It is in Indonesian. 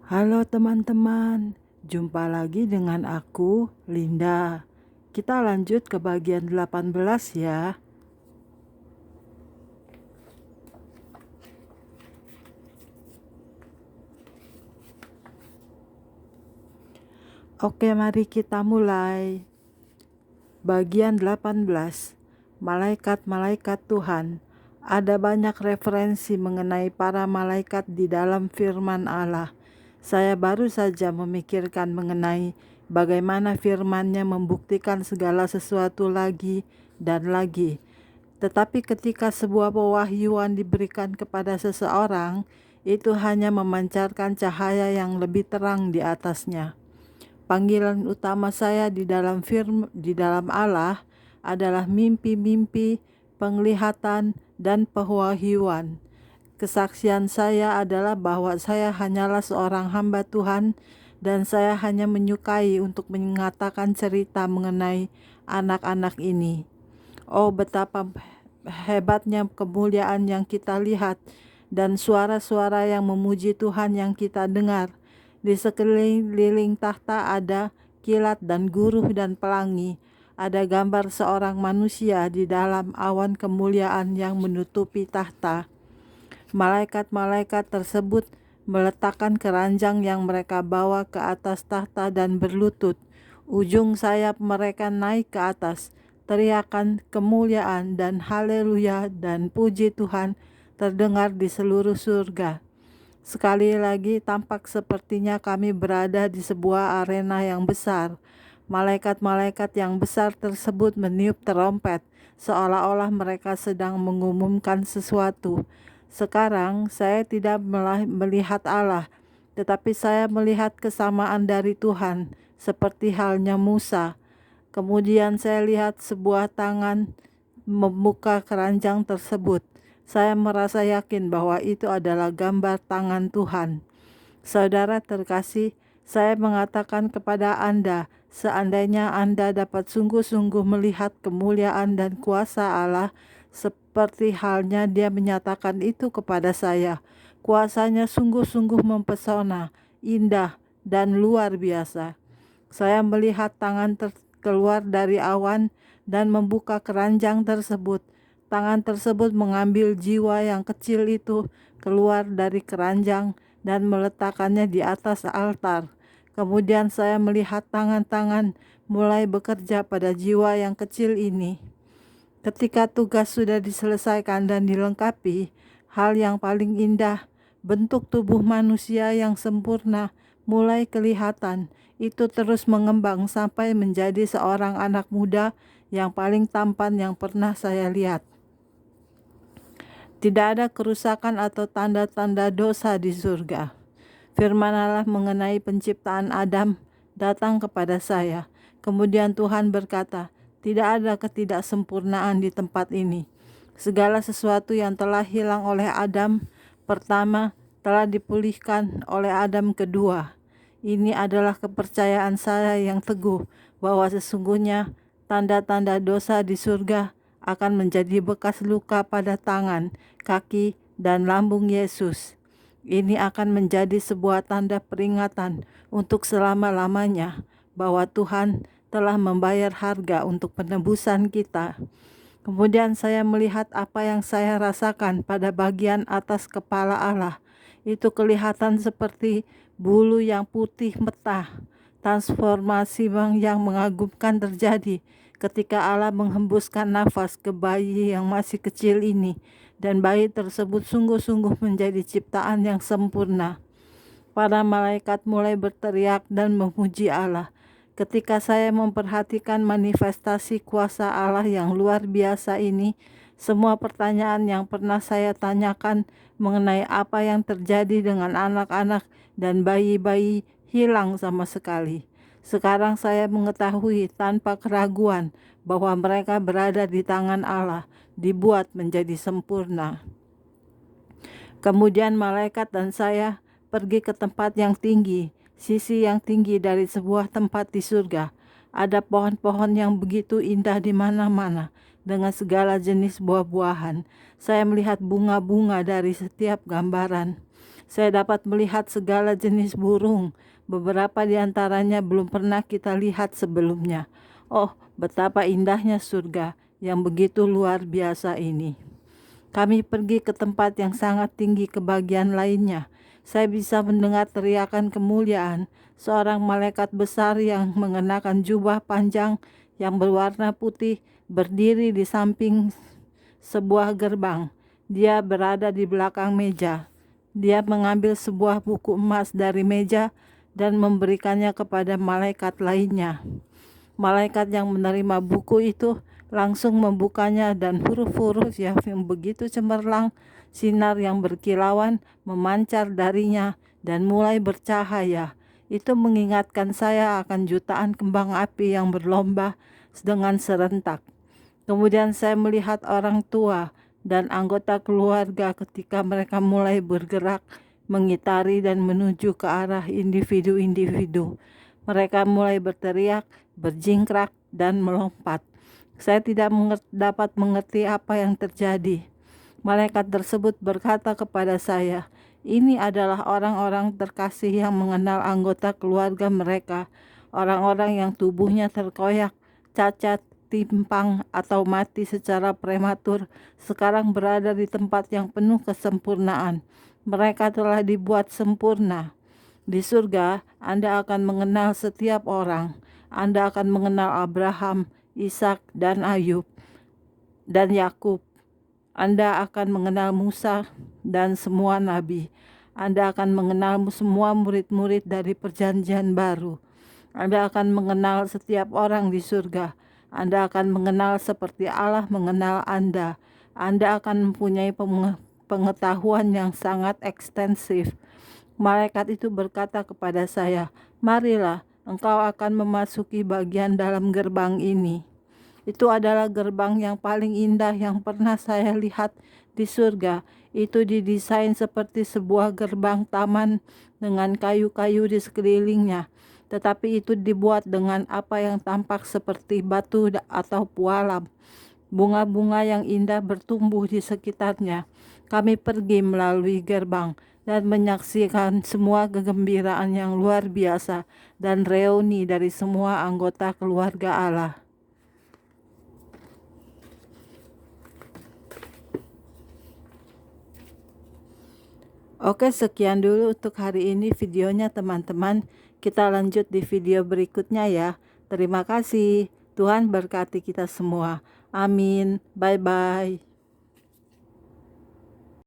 Halo teman-teman, jumpa lagi dengan aku, Linda. Kita lanjut ke bagian 18 ya. Oke, mari kita mulai. Bagian 18, Malaikat-malaikat Tuhan. Ada banyak referensi mengenai para malaikat di dalam firman Allah. Saya baru saja memikirkan mengenai bagaimana firman-Nya membuktikan segala sesuatu lagi dan lagi. Tetapi ketika sebuah pewahyuan diberikan kepada seseorang, itu hanya memancarkan cahaya yang lebih terang di atasnya. Panggilan utama saya di dalam Allah adalah mimpi-mimpi, penglihatan, dan pewahyuan. Kesaksian saya adalah bahwa saya hanyalah seorang hamba Tuhan dan saya hanya menyukai untuk mengatakan cerita mengenai anak-anak ini. Oh, betapa hebatnya kemuliaan yang kita lihat dan suara-suara yang memuji Tuhan yang kita dengar. Di sekeliling tahta ada kilat dan guruh dan pelangi. Ada gambar seorang manusia di dalam awan kemuliaan yang menutupi tahta. Malaikat-malaikat tersebut meletakkan keranjang yang mereka bawa ke atas tahta dan berlutut. Ujung sayap mereka naik ke atas. Teriakan kemuliaan dan haleluya dan puji Tuhan terdengar di seluruh surga. Sekali lagi tampak sepertinya kami berada di sebuah arena yang besar. Malaikat-malaikat yang besar tersebut meniup terompet, seolah-olah mereka sedang mengumumkan sesuatu. Sekarang saya tidak melihat Allah, tetapi saya melihat kesamaan dari Tuhan, seperti halnya Musa. Kemudian saya lihat sebuah tangan membuka keranjang tersebut. Saya merasa yakin bahwa itu adalah gambar tangan Tuhan. Saudara terkasih, saya mengatakan kepada Anda, seandainya Anda dapat sungguh-sungguh melihat kemuliaan dan kuasa Allah, seperti halnya Dia menyatakan itu kepada saya. Kuasanya sungguh-sungguh mempesona, indah, dan luar biasa. Saya melihat tangan keluar dari awan dan membuka keranjang tersebut. Tangan tersebut mengambil jiwa yang kecil itu keluar dari keranjang dan meletakkannya di atas altar. Kemudian saya melihat tangan-tangan mulai bekerja pada jiwa yang kecil ini. Ketika tugas sudah diselesaikan dan dilengkapi, hal yang paling indah, bentuk tubuh manusia yang sempurna mulai kelihatan. Itu terus mengembang sampai menjadi seorang anak muda yang paling tampan yang pernah saya lihat. Tidak ada kerusakan atau tanda-tanda dosa di surga. Firman Allah mengenai penciptaan Adam datang kepada saya. Kemudian Tuhan berkata, tidak ada ketidaksempurnaan di tempat ini. Segala sesuatu yang telah hilang oleh Adam pertama telah dipulihkan oleh Adam kedua. Ini adalah kepercayaan saya yang teguh bahwa sesungguhnya tanda-tanda dosa di surga akan menjadi bekas luka pada tangan, kaki, dan lambung Yesus. Ini akan menjadi sebuah tanda peringatan untuk selama-lamanya bahwa Tuhan telah membayar harga untuk penebusan kita. Kemudian saya melihat apa yang saya rasakan pada bagian atas kepala Allah. Itu kelihatan seperti bulu yang putih metah. Transformasi yang mengagumkan terjadi ketika Allah menghembuskan nafas ke bayi yang masih kecil ini. Dan bayi tersebut sungguh-sungguh menjadi ciptaan yang sempurna. Para malaikat mulai berteriak dan memuji Allah. Ketika saya memperhatikan manifestasi kuasa Allah yang luar biasa ini, semua pertanyaan yang pernah saya tanyakan mengenai apa yang terjadi dengan anak-anak dan bayi-bayi hilang sama sekali. Sekarang saya mengetahui tanpa keraguan bahwa mereka berada di tangan Allah, dibuat menjadi sempurna. Kemudian malaikat dan saya pergi ke tempat yang tinggi, sisi yang tinggi dari sebuah tempat di surga. Ada pohon-pohon yang begitu indah di mana-mana dengan segala jenis buah-buahan. Saya melihat bunga-bunga dari setiap gambaran. Saya dapat melihat segala jenis burung. Beberapa di antaranya belum pernah kita lihat sebelumnya. Oh, betapa indahnya surga yang begitu luar biasa ini. Kami pergi ke tempat yang sangat tinggi ke bagian lainnya. Saya bisa mendengar teriakan kemuliaan seorang malaikat besar yang mengenakan jubah panjang yang berwarna putih berdiri di samping sebuah gerbang. Dia berada di belakang meja. Dia mengambil sebuah buku emas dari meja dan memberikannya kepada malaikat lainnya. Malaikat yang menerima buku itu langsung membukanya dan huruf-huruf yang begitu cemerlang, sinar yang berkilauan memancar darinya dan mulai bercahaya. Itu mengingatkan saya akan jutaan kembang api yang berlomba dengan serentak. Kemudian saya melihat orang tua dan anggota keluarga ketika mereka mulai bergerak, mengitari dan menuju ke arah individu-individu. Mereka mulai berteriak, berjingkrak, dan melompat. Saya tidak dapat mengerti apa yang terjadi. Malaikat tersebut berkata kepada saya, "Ini adalah orang-orang terkasih yang mengenal anggota keluarga mereka, orang-orang yang tubuhnya terkoyak, cacat, timpang, atau mati secara prematur, sekarang berada di tempat yang penuh kesempurnaan. Mereka telah dibuat sempurna. Di surga, Anda akan mengenal setiap orang. Anda akan mengenal Abraham, Ishak, dan Ayub, dan Yakub. Anda akan mengenal Musa dan semua nabi. Anda akan mengenal semua murid-murid dari perjanjian baru. Anda akan mengenal setiap orang di surga. Anda akan mengenal seperti Allah mengenal Anda. Anda akan mempunyai pengetahuan yang sangat ekstensif." Malaikat itu berkata kepada saya, "Marilah, engkau akan memasuki bagian dalam gerbang ini." Itu adalah gerbang yang paling indah yang pernah saya lihat di surga. Itu didesain seperti sebuah gerbang taman dengan kayu-kayu di sekelilingnya. Tetapi itu dibuat dengan apa yang tampak seperti batu atau pualam. Bunga-bunga yang indah bertumbuh di sekitarnya. Kami pergi melalui gerbang dan menyaksikan semua kegembiraan yang luar biasa dan reuni dari semua anggota keluarga Allah. Oke, sekian dulu untuk hari ini videonya teman-teman. Kita lanjut di video berikutnya ya. Terima kasih. Tuhan berkati kita semua. Amin. Bye-bye.